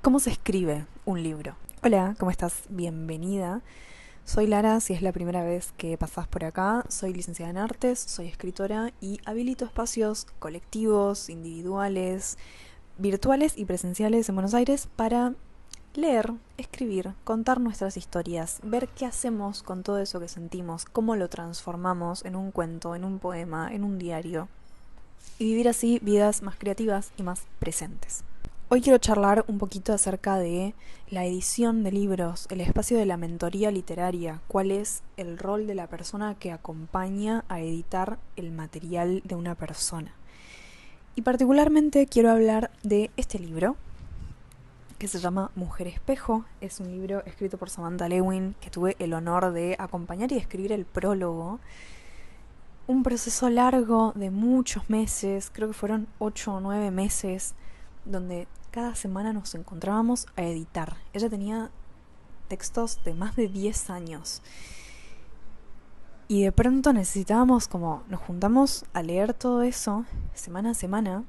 ¿Cómo se escribe un libro? Hola, ¿cómo estás? Bienvenida. Soy Lara, si es la primera vez que pasás por acá. Soy licenciada en artes, soy escritora y habilito espacios colectivos, individuales, virtuales y presenciales en Buenos Aires para leer, escribir, contar nuestras historias, ver qué hacemos con todo eso que sentimos, cómo lo transformamos en un cuento, en un poema, en un diario y vivir así vidas más creativas y más presentes. Hoy quiero charlar un poquito acerca de la edición de libros, el espacio de la mentoría literaria, cuál es el rol de la persona que acompaña a editar el material de una persona. Y particularmente quiero hablar de este libro, que se llama Mujer Espejo. Es un libro escrito por Samantha Lewin, que tuve el honor de acompañar y escribir el prólogo. Un proceso largo de muchos meses, creo que fueron 8 o 9 meses, donde cada semana nos encontrábamos a editar. Ella tenía textos de más de 10 años. Y de pronto necesitábamos nos juntamos a leer todo eso semana a semana.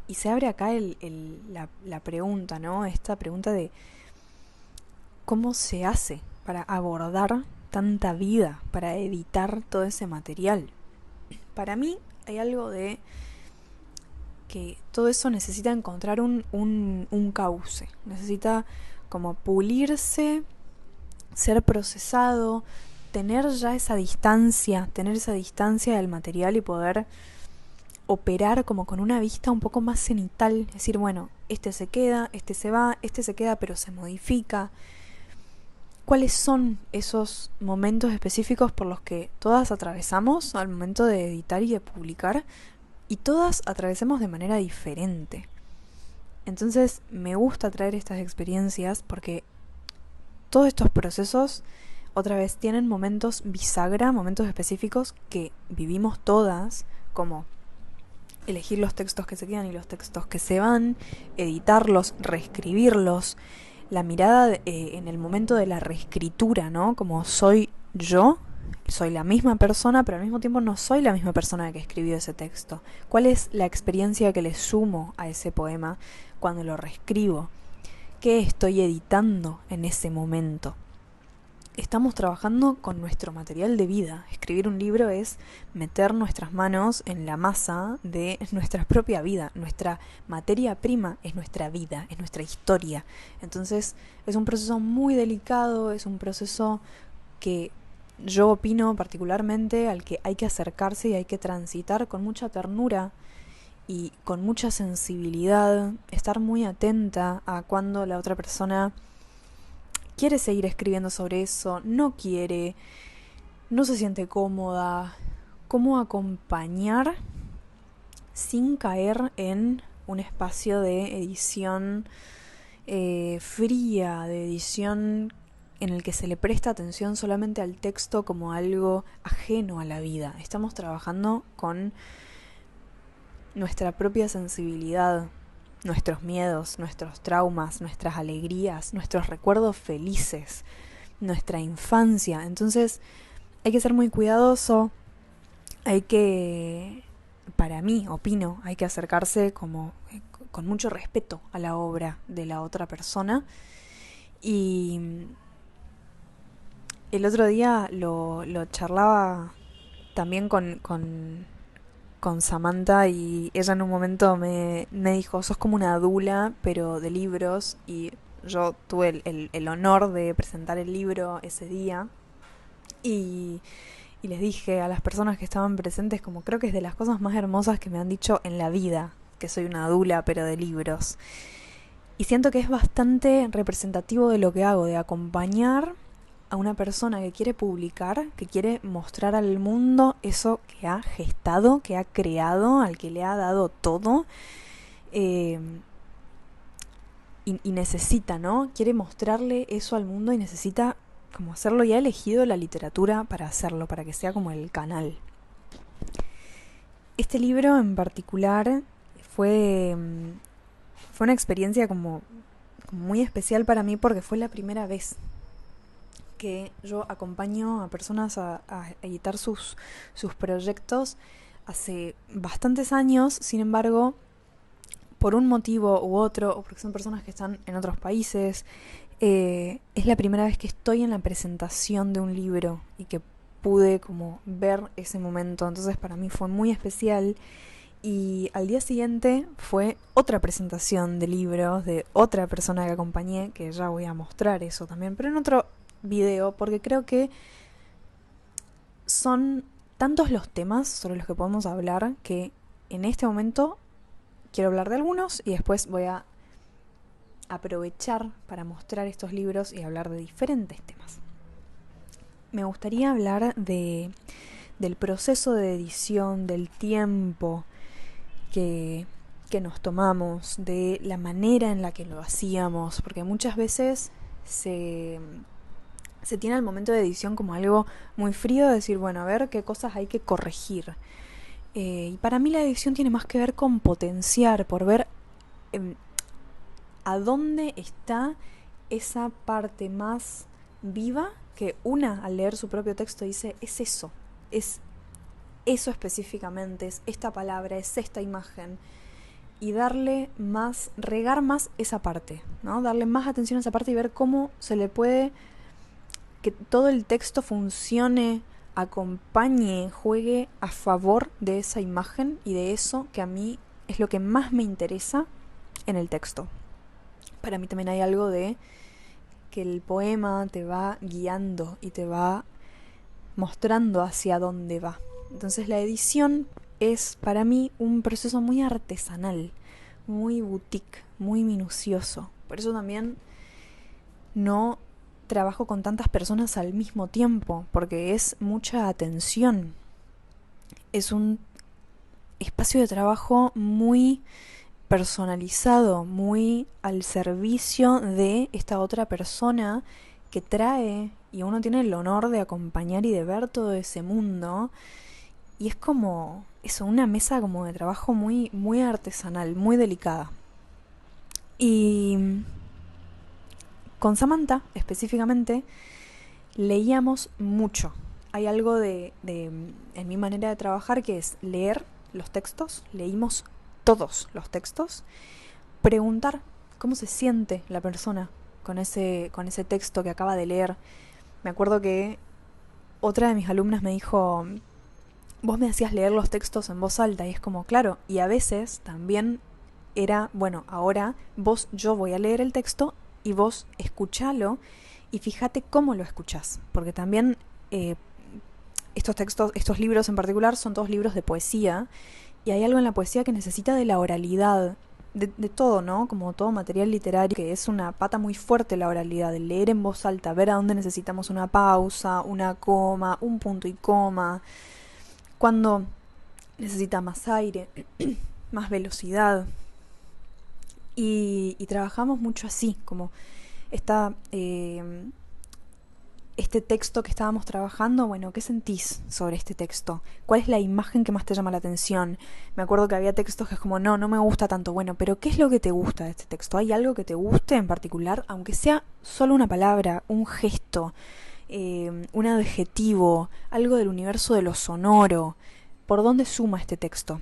Y se abre acá la pregunta, ¿no? Esta pregunta de cómo se hace para abordar tanta vida, para editar todo ese material. Para mí hay algo de que todo eso necesita encontrar un cauce, necesita como pulirse, ser procesado, tener esa distancia del material y poder operar como con una vista un poco más cenital, decir, bueno, este se queda, este se va, este se queda pero se modifica. ¿Cuáles son esos momentos específicos por los que todas atravesamos al momento de editar y de publicar? Y todas atravesamos de manera diferente. Entonces me gusta traer estas experiencias porque todos estos procesos, otra vez, tienen momentos bisagra, momentos específicos que vivimos todas, como elegir los textos que se quedan y los textos que se van, editarlos, reescribirlos, la mirada en el momento de la reescritura, ¿no? Como soy yo, soy la misma persona, pero al mismo tiempo no soy la misma persona que escribió ese texto. ¿Cuál es la experiencia que le sumo a ese poema cuando lo reescribo? ¿Qué estoy editando en ese momento? Estamos trabajando con nuestro material de vida. Escribir un libro es meter nuestras manos en la masa de nuestra propia vida. Nuestra materia prima es nuestra vida, es nuestra historia. Entonces es un proceso muy delicado, es un proceso que yo opino particularmente al que hay que acercarse y hay que transitar con mucha ternura y con mucha sensibilidad, estar muy atenta a cuando la otra persona quiere seguir escribiendo sobre eso, no quiere, no se siente cómoda, cómo acompañar sin caer en un espacio de edición fría, de edición en el que se le presta atención solamente al texto como algo ajeno a la vida. Estamos trabajando con nuestra propia sensibilidad, nuestros miedos, nuestros traumas, nuestras alegrías, nuestros recuerdos felices, nuestra infancia. Entonces hay que ser muy cuidadoso, hay que, para mí, opino, hay que acercarse como con mucho respeto a la obra de la otra persona. Y el otro día lo charlaba también con Samantha y ella en un momento me dijo, sos como una dula, pero de libros, y yo tuve el honor de presentar el libro ese día y, y les dije a las personas que estaban presentes como creo que es de las cosas más hermosas que me han dicho en la vida, que soy una dula pero de libros. Y siento que es bastante representativo de lo que hago, de acompañar a una persona que quiere publicar, que quiere mostrar al mundo eso que ha gestado, que ha creado, al que le ha dado todo, eh, y necesita, ¿no? Quiere mostrarle eso al mundo y necesita como hacerlo y ha elegido la literatura para hacerlo, para que sea como el canal. Este libro en particular fue, fue una experiencia como muy especial para mí porque fue la primera vez que yo acompaño a personas a editar sus proyectos hace bastantes años. Sin embargo, por un motivo u otro, o porque son personas que están en otros países, es la primera vez que estoy en la presentación de un libro y que pude como ver ese momento. Entonces para mí fue muy especial. Y al día siguiente fue otra presentación de libros de otra persona que acompañé, que ya voy a mostrar eso también, pero en otro video, porque creo que son tantos los temas sobre los que podemos hablar que en este momento quiero hablar de algunos y después voy a aprovechar para mostrar estos libros y hablar de diferentes temas. Me gustaría hablar del proceso de edición, del tiempo que nos tomamos, de la manera en la que lo hacíamos, porque muchas veces se tiene el momento de edición como algo muy frío, de decir, bueno, a ver qué cosas hay que corregir. Y para mí la edición tiene más que ver con potenciar, por ver a dónde está esa parte más viva que una al leer su propio texto dice, es eso específicamente, es esta palabra, es esta imagen, y darle más, regar más esa parte, ¿no? Darle más atención a esa parte y ver cómo se le puede, que todo el texto funcione, acompañe, juegue a favor de esa imagen y de eso que a mí es lo que más me interesa en el texto. Para mí también hay algo de que el poema te va guiando y te va mostrando hacia dónde va. Entonces la edición es para mí un proceso muy artesanal, muy boutique, muy minucioso. Por eso también no trabajo con tantas personas al mismo tiempo, porque es mucha atención. Es un espacio de trabajo muy personalizado, muy al servicio de esta otra persona que trae, y uno tiene el honor de acompañar y de ver todo ese mundo. Y es como eso, una mesa como de trabajo muy, muy artesanal, muy delicada. Y con Samantha, específicamente, leíamos mucho. Hay algo en mi manera de trabajar que es leer los textos, leímos todos los textos, preguntar cómo se siente la persona con ese texto que acaba de leer. Me acuerdo que otra de mis alumnas me dijo, vos me hacías leer los textos en voz alta, y es como, claro, y a veces también era, bueno, ahora yo voy a leer el texto y vos escuchalo y fíjate cómo lo escuchás, porque también estos textos, estos libros en particular son todos libros de poesía, y hay algo en la poesía que necesita de la oralidad, de todo, ¿no? Como todo material literario, que es una pata muy fuerte la oralidad, el leer en voz alta, ver a dónde necesitamos una pausa, una coma, un punto y coma, cuando necesita más aire, más velocidad. Y trabajamos mucho así, como este texto que estábamos trabajando, bueno, ¿qué sentís sobre este texto? ¿Cuál es la imagen que más te llama la atención? Me acuerdo que había textos que es como, no me gusta tanto. Bueno, pero ¿qué es lo que te gusta de este texto? ¿Hay algo que te guste en particular? Aunque sea solo una palabra, un gesto, un adjetivo, algo del universo de lo sonoro. ¿Por dónde suma este texto?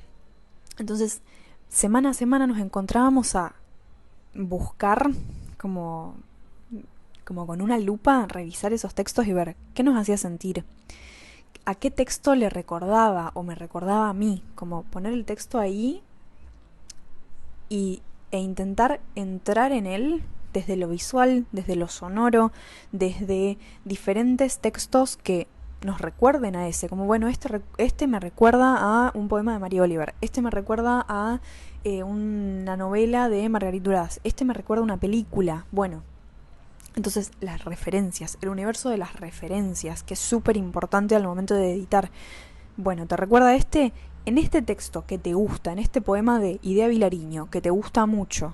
Entonces, semana a semana nos encontrábamos a buscar como con una lupa, revisar esos textos y ver qué nos hacía sentir, a qué texto le recordaba o me recordaba a mí, como poner el texto ahí e intentar entrar en él desde lo visual, desde lo sonoro, desde diferentes textos que nos recuerden a ese, como bueno, este me recuerda a un poema de María Oliver, este me recuerda a una novela de Marguerite Duras, este me recuerda a una película. Bueno, entonces las referencias, el universo de las referencias, que es súper importante al momento de editar. Bueno, ¿te recuerda en este texto que te gusta, en este poema de Idea Vilariño, que te gusta mucho?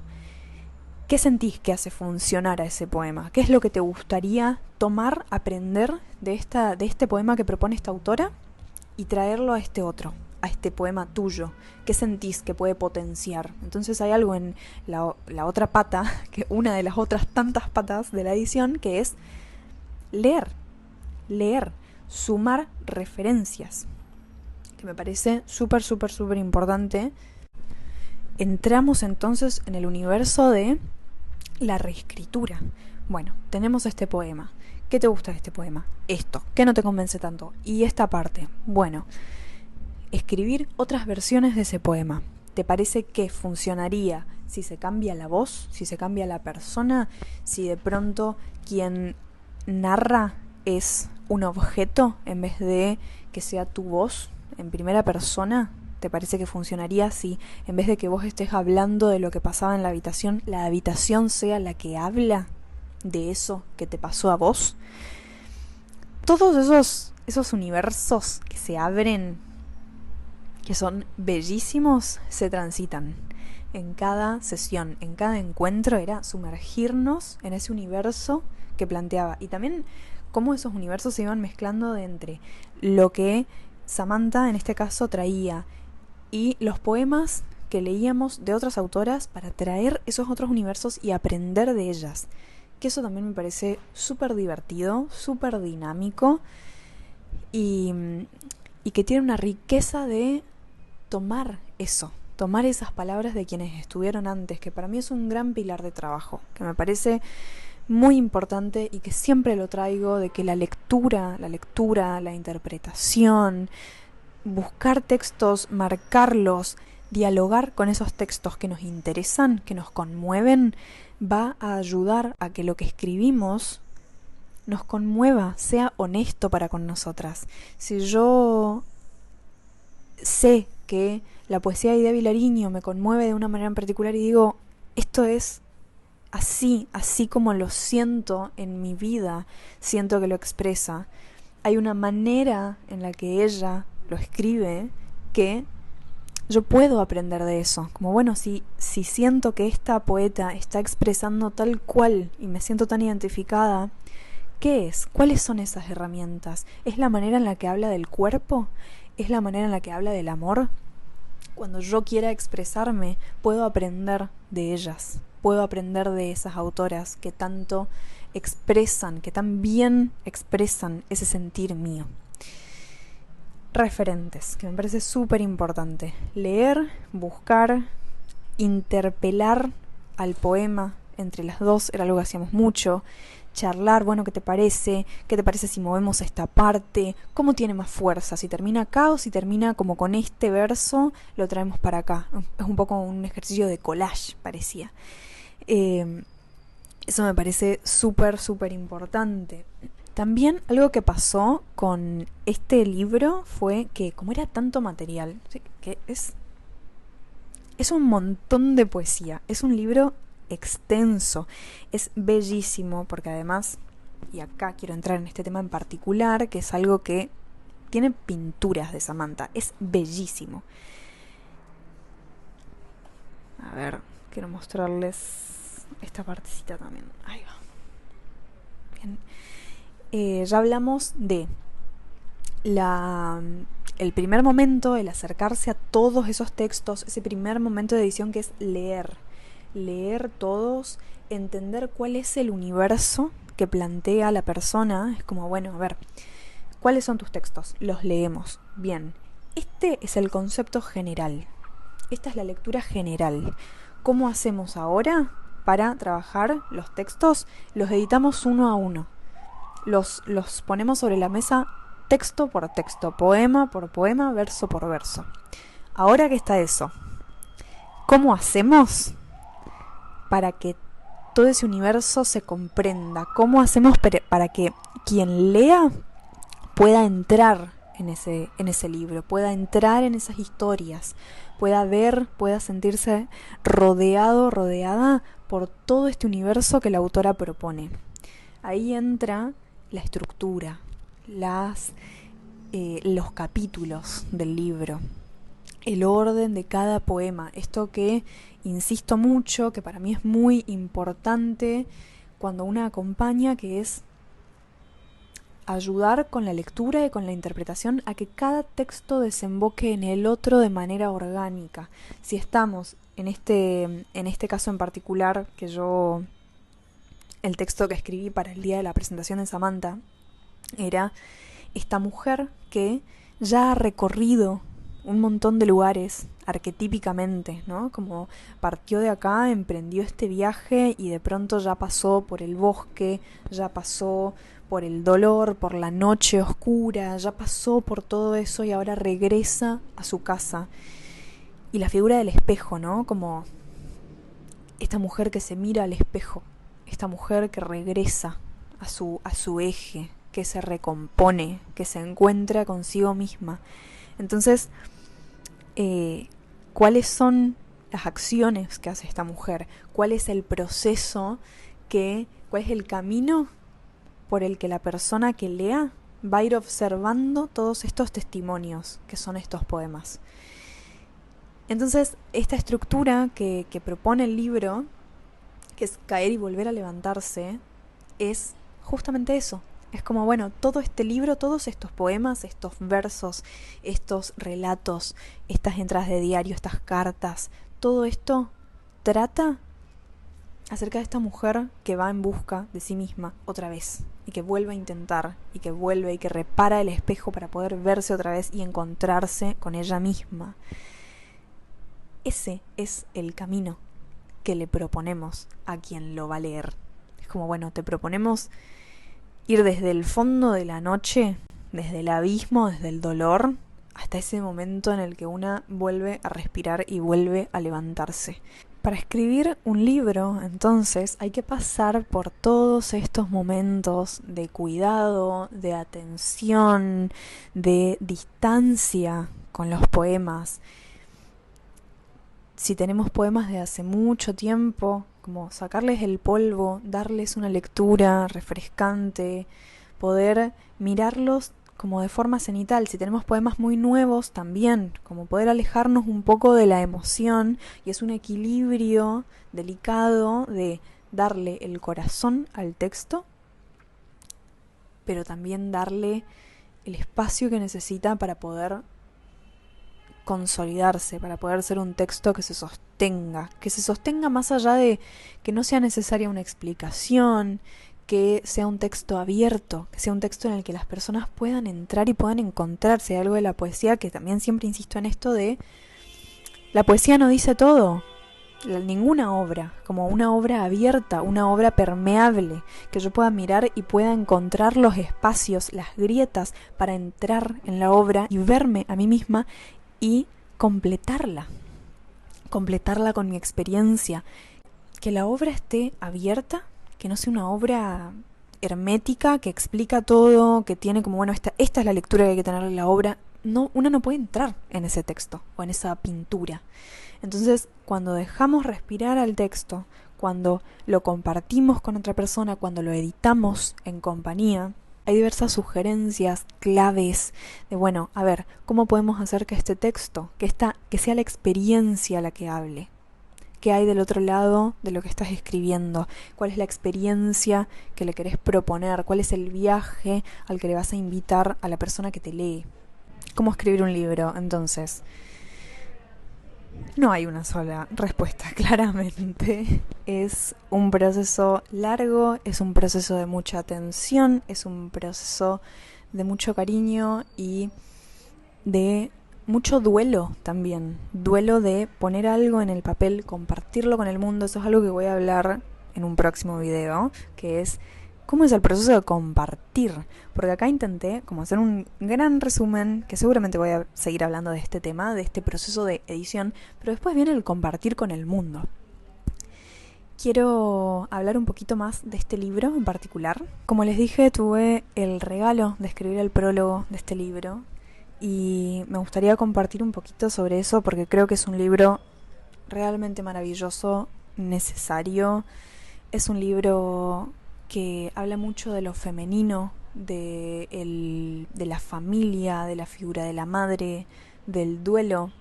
¿Qué sentís que hace funcionar a ese poema? ¿Qué es lo que te gustaría tomar, aprender de este poema que propone esta autora y traerlo a este otro, a este poema tuyo? ¿Qué sentís que puede potenciar? Entonces hay algo en la otra pata, que una de las otras tantas patas de la edición, que es leer, sumar referencias, que me parece súper, súper, súper importante. entramos entonces en el universo de la reescritura. Bueno, tenemos este poema. ¿Qué te gusta de este poema? Esto. ¿Qué no te convence tanto? Y esta parte. Bueno, escribir otras versiones de ese poema. ¿Te parece que funcionaría si se cambia la voz, si se cambia la persona, si de pronto quien narra es un objeto en vez de que sea tu voz en primera persona? ¿Te parece que funcionaría si en vez de que vos estés hablando de lo que pasaba en la habitación sea la que habla de eso que te pasó a vos? Todos esos universos que se abren, que son bellísimos, se transitan. En cada sesión, en cada encuentro, era sumergirnos en ese universo que planteaba. Y también cómo esos universos se iban mezclando de entre lo que Samantha en este caso traía y los poemas que leíamos de otras autoras para traer esos otros universos y aprender de ellas. Que eso también me parece súper divertido, súper dinámico y que tiene una riqueza de tomar eso, tomar esas palabras de quienes estuvieron antes, que para mí es un gran pilar de trabajo, que me parece muy importante y que siempre lo traigo, de que la lectura, la interpretación, buscar textos, marcarlos, dialogar con esos textos que nos interesan, que nos conmueven, va a ayudar a que lo que escribimos nos conmueva, sea honesto para con nosotras. Si yo sé que la poesía de Aida Vilariño me conmueve de una manera en particular y digo, esto es así como lo siento en mi vida, siento que lo expresa, hay una manera en la que ella lo escribe que yo puedo aprender de eso. Como bueno, si siento que esta poeta está expresando tal cual y me siento tan identificada, ¿qué es? ¿Cuáles son esas herramientas? ¿Es la manera en la que habla del cuerpo? ¿Es la manera en la que habla del amor? Cuando yo quiera expresarme, puedo aprender de ellas. Puedo aprender de esas autoras que tanto expresan, que tan bien expresan ese sentir mío. Referentes, que me parece súper importante. Leer, buscar, interpelar al poema entre las dos, era algo que hacíamos mucho. Charlar, bueno, ¿qué te parece? ¿Qué te parece si movemos esta parte? ¿Cómo tiene más fuerza? ¿Si termina acá o si termina como con este verso, lo traemos para acá? Es un poco un ejercicio de collage, parecía. Eso me parece súper, súper importante. También algo que pasó con este libro fue que como era tanto material, que es un montón de poesía, es un libro extenso, es bellísimo porque además, y acá quiero entrar en este tema en particular, que es algo que tiene pinturas de Samantha, es bellísimo. A ver, quiero mostrarles esta partecita también. Ahí va. Bien. Ya hablamos de el primer momento, el acercarse a todos esos textos, ese primer momento de edición que es leer todos, entender cuál es el universo que plantea la persona. Es como, bueno, a ver, ¿cuáles son tus textos? Los leemos. Bien, este es el concepto general, esta es la lectura general. ¿Cómo hacemos ahora para trabajar los textos? Los editamos uno a uno. Los ponemos sobre la mesa texto por texto, poema por poema, verso por verso. Ahora que está eso, ¿cómo hacemos para que todo ese universo se comprenda? ¿Cómo hacemos para que quien lea pueda entrar en ese libro, pueda entrar en esas historias, pueda ver, pueda sentirse rodeada por todo este universo que la autora propone? Ahí entra la estructura, los capítulos del libro, el orden de cada poema. Esto que insisto mucho, que para mí es muy importante cuando una acompaña, que es ayudar con la lectura y con la interpretación a que cada texto desemboque en el otro de manera orgánica. Si estamos en este caso en particular, que yo, el texto que escribí para el día de la presentación de Samantha, era esta mujer que ya ha recorrido un montón de lugares, arquetípicamente, ¿no? Como partió de acá, emprendió este viaje y de pronto ya pasó por el bosque, ya pasó por el dolor, por la noche oscura, ya pasó por todo eso y ahora regresa a su casa. Y la figura del espejo, ¿no? Como esta mujer que se mira al espejo, esta mujer que regresa a su eje, que se recompone, que se encuentra consigo misma. Entonces, ¿cuáles son las acciones que hace esta mujer? ¿Cuál es el proceso cuál es el camino por el que la persona que lea va a ir observando todos estos testimonios que son estos poemas? Entonces, esta estructura que propone el libro, que es caer y volver a levantarse, es justamente eso. Es como, bueno, todo este libro, todos estos poemas, estos versos, estos relatos, estas entradas de diario, estas cartas, todo esto trata acerca de esta mujer que va en busca de sí misma otra vez y que vuelve a intentar y que vuelve y que repara el espejo para poder verse otra vez y encontrarse con ella misma. Ese es el camino que le proponemos a quien lo va a leer. Es como, bueno, te proponemos ir desde el fondo de la noche, desde el abismo, desde el dolor, hasta ese momento en el que una vuelve a respirar y vuelve a levantarse. Para escribir un libro, entonces, hay que pasar por todos estos momentos de cuidado, de atención, de distancia con los poemas. Si tenemos poemas de hace mucho tiempo, como sacarles el polvo, darles una lectura refrescante, poder mirarlos como de forma cenital. Si tenemos poemas muy nuevos también, como poder alejarnos un poco de la emoción, y es un equilibrio delicado de darle el corazón al texto, pero también darle el espacio que necesita para poder consolidarse, para poder ser un texto que se sostenga más allá de que no sea necesaria una explicación, que sea un texto abierto, que sea un texto en el que las personas puedan entrar y puedan encontrarse. Algo de la poesía que también siempre insisto en esto de la poesía no dice todo, ninguna obra, como una obra abierta, una obra permeable, que yo pueda mirar y pueda encontrar los espacios, las grietas para entrar en la obra y verme a mí misma y completarla con mi experiencia, que la obra esté abierta, que no sea una obra hermética, que explica todo, que tiene como, bueno, esta es la lectura que hay que tener en la obra. No, uno no puede entrar en ese texto o en esa pintura. Entonces, cuando dejamos respirar al texto, cuando lo compartimos con otra persona, cuando lo editamos en compañía, hay diversas sugerencias, claves, de bueno, a ver, ¿cómo podemos hacer que este texto, que sea la experiencia la que hable? ¿Qué hay del otro lado de lo que estás escribiendo? ¿Cuál es la experiencia que le querés proponer? ¿Cuál es el viaje al que le vas a invitar a la persona que te lee? ¿Cómo escribir un libro? Entonces, no hay una sola respuesta, claramente. Es un proceso largo, es un proceso de mucha atención, es un proceso de mucho cariño y de mucho duelo también. Duelo de poner algo en el papel, compartirlo con el mundo. Eso es algo que voy a hablar en un próximo video, que es cómo es el proceso de compartir. Porque acá intenté como hacer un gran resumen, que seguramente voy a seguir hablando de este tema, de este proceso de edición, pero después viene el compartir con el mundo. Quiero hablar un poquito más de este libro en particular. Como les dije, tuve el regalo de escribir el prólogo de este libro y me gustaría compartir un poquito sobre eso porque creo que es un libro realmente maravilloso, necesario. Es un libro que habla mucho de lo femenino, de la familia, de la figura de la madre, del duelo,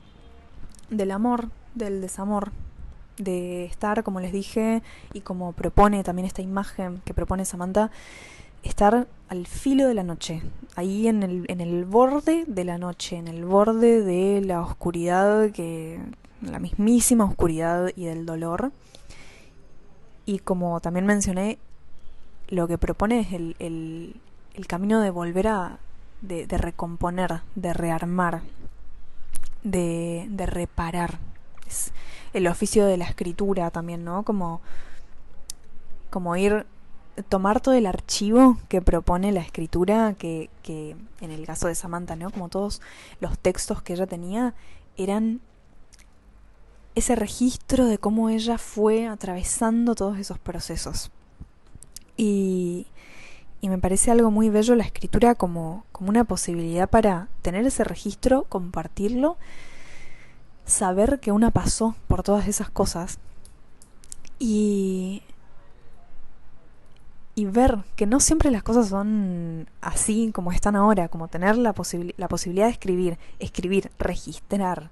del amor, del desamor, de estar, como les dije, y como propone también esta imagen que propone Samantha, estar al filo de la noche, ahí en el borde de la noche, en el borde de la oscuridad, la mismísima oscuridad y del dolor. Y como también mencioné, lo que propone es el camino de volver de recomponer, de rearmar. de reparar. Es el oficio de la escritura también, ¿no? Como tomar todo el archivo que propone la escritura, que en el caso de Samantha, ¿no? Como todos los textos que ella tenía eran ese registro de cómo ella fue atravesando todos esos procesos. Y me parece algo muy bello la escritura como una posibilidad para tener ese registro, compartirlo, saber que una pasó por todas esas cosas y ver que no siempre las cosas son así como están ahora, como tener la posibilidad de escribir, registrar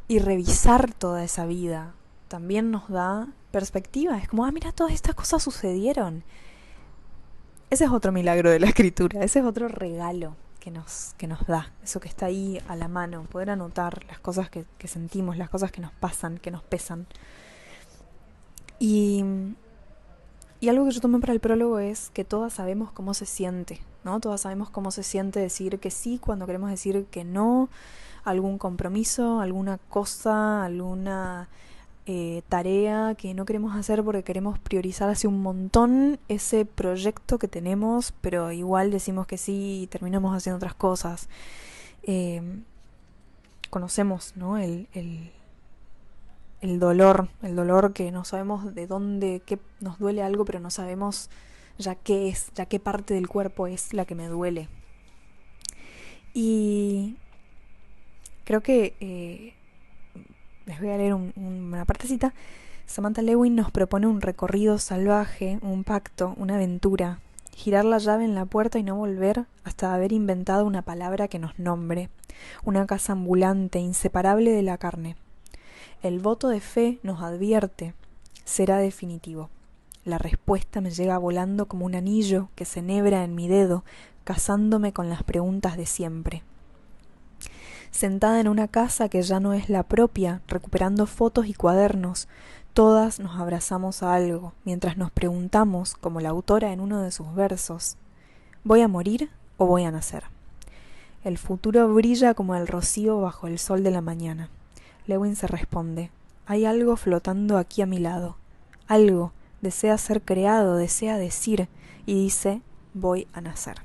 y revisar toda esa vida, también nos da perspectiva. Es como, mira, todas estas cosas sucedieron. Ese es otro milagro de la escritura, ese es otro regalo que nos da, eso que está ahí a la mano, poder anotar las cosas que sentimos, las cosas que nos pasan, que nos pesan. Y algo que yo tomé para el prólogo es que todas sabemos cómo se siente, ¿no? Todas sabemos cómo se siente decir que sí cuando queremos decir que no, algún compromiso, alguna cosa, alguna tarea que no queremos hacer porque queremos priorizar hacia un montón ese proyecto que tenemos, pero igual decimos que sí y terminamos haciendo otras cosas. Conocemos, ¿no? El dolor que no sabemos de dónde, que nos duele algo, pero no sabemos ya qué parte del cuerpo es la que me duele. Y creo que les voy a leer una partecita. Samantha Lewin nos propone un recorrido salvaje, un pacto, una aventura. Girar la llave en la puerta y no volver hasta haber inventado una palabra que nos nombre. Una casa ambulante, inseparable de la carne. El voto de fe nos advierte. Será definitivo. La respuesta me llega volando como un anillo que se enhebra en mi dedo, casándome con las preguntas de siempre. Sentada en una casa que ya no es la propia, recuperando fotos y cuadernos, todas nos abrazamos a algo, mientras nos preguntamos, como la autora en uno de sus versos, ¿voy a morir o voy a nacer? El futuro brilla como el rocío bajo el sol de la mañana. Lewin se responde, hay algo flotando aquí a mi lado. Algo desea ser creado, desea decir, y dice, voy a nacer.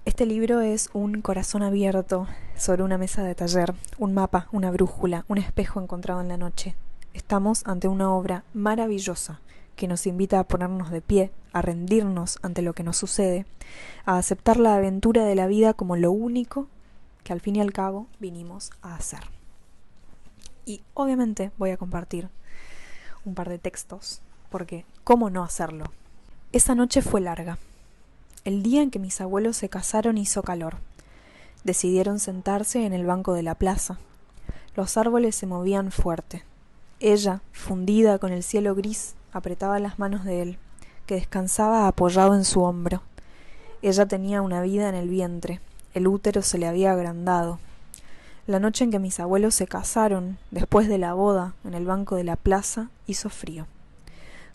Este libro es un corazón abierto sobre una mesa de taller, un mapa, una brújula, un espejo encontrado en la noche. Estamos ante una obra maravillosa que nos invita a ponernos de pie, a rendirnos ante lo que nos sucede, a aceptar la aventura de la vida como lo único que al fin y al cabo vinimos a hacer. Y obviamente voy a compartir un par de textos, porque ¿cómo no hacerlo? Esa noche fue larga. El día en que mis abuelos se casaron hizo calor. Decidieron sentarse en el banco de la plaza. Los árboles se movían fuerte. Ella, fundida con el cielo gris, apretaba las manos de él, que descansaba apoyado en su hombro. Ella tenía una vida en el vientre. El útero se le había agrandado. La noche en que mis abuelos se casaron, después de la boda, en el banco de la plaza, hizo frío.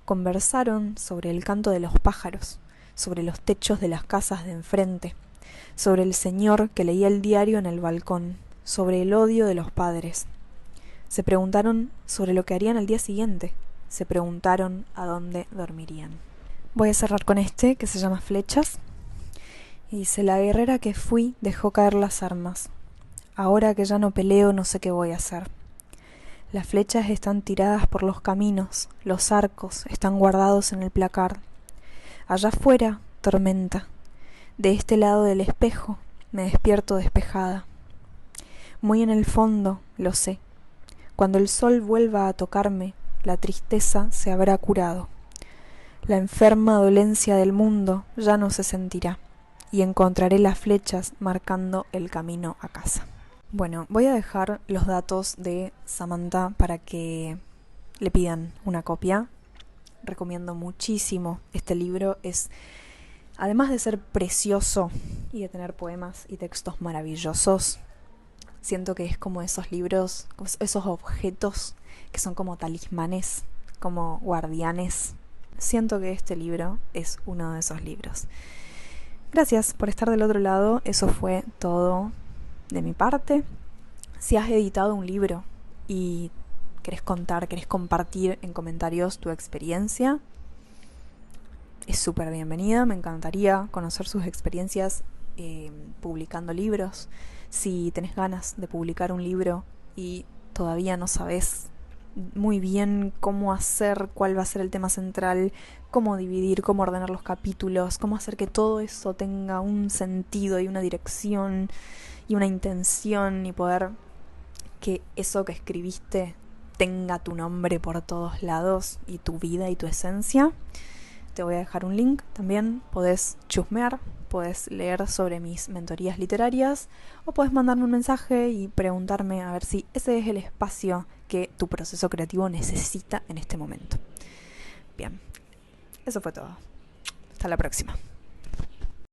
Conversaron sobre el canto de los pájaros, sobre los techos de las casas de enfrente, sobre el señor que leía el diario en el balcón, sobre el odio de los padres. Se preguntaron sobre lo que harían al día siguiente, se preguntaron a dónde dormirían. Voy a cerrar con este, que se llama Flechas. Y dice, la guerrera que fui dejó caer las armas. Ahora que ya no peleo no sé qué voy a hacer. Las flechas están tiradas por los caminos, los arcos están guardados en el placar. Allá afuera, tormenta. De este lado del espejo, me despierto despejada. Muy en el fondo, lo sé. Cuando el sol vuelva a tocarme, la tristeza se habrá curado. La enferma dolencia del mundo ya no se sentirá, y encontraré las flechas marcando el camino a casa. Bueno, voy a dejar los datos de Samantha para que le pidan una copia. Recomiendo muchísimo este libro. Es, además de ser precioso y de tener poemas y textos maravillosos, siento que es como esos libros, esos objetos que son como talismanes, como guardianes. Siento que este libro es uno de esos libros. Gracias por estar del otro lado. Eso fue todo de mi parte. Si has editado un libro y querés contar, querés compartir en comentarios tu experiencia, es súper bienvenida. Me encantaría conocer sus experiencias publicando libros. Si tenés ganas de publicar un libro y todavía no sabes muy bien cómo hacer, cuál va a ser el tema central, cómo dividir, cómo ordenar los capítulos, cómo hacer que todo eso tenga un sentido y una dirección y una intención, y poder que eso que escribiste tenga tu nombre por todos lados y tu vida y tu esencia, te voy a dejar un link también. Podés chusmear, podés leer sobre mis mentorías literarias, o podés mandarme un mensaje y preguntarme a ver si ese es el espacio que tu proceso creativo necesita en este momento. Bien, eso fue todo. Hasta la próxima.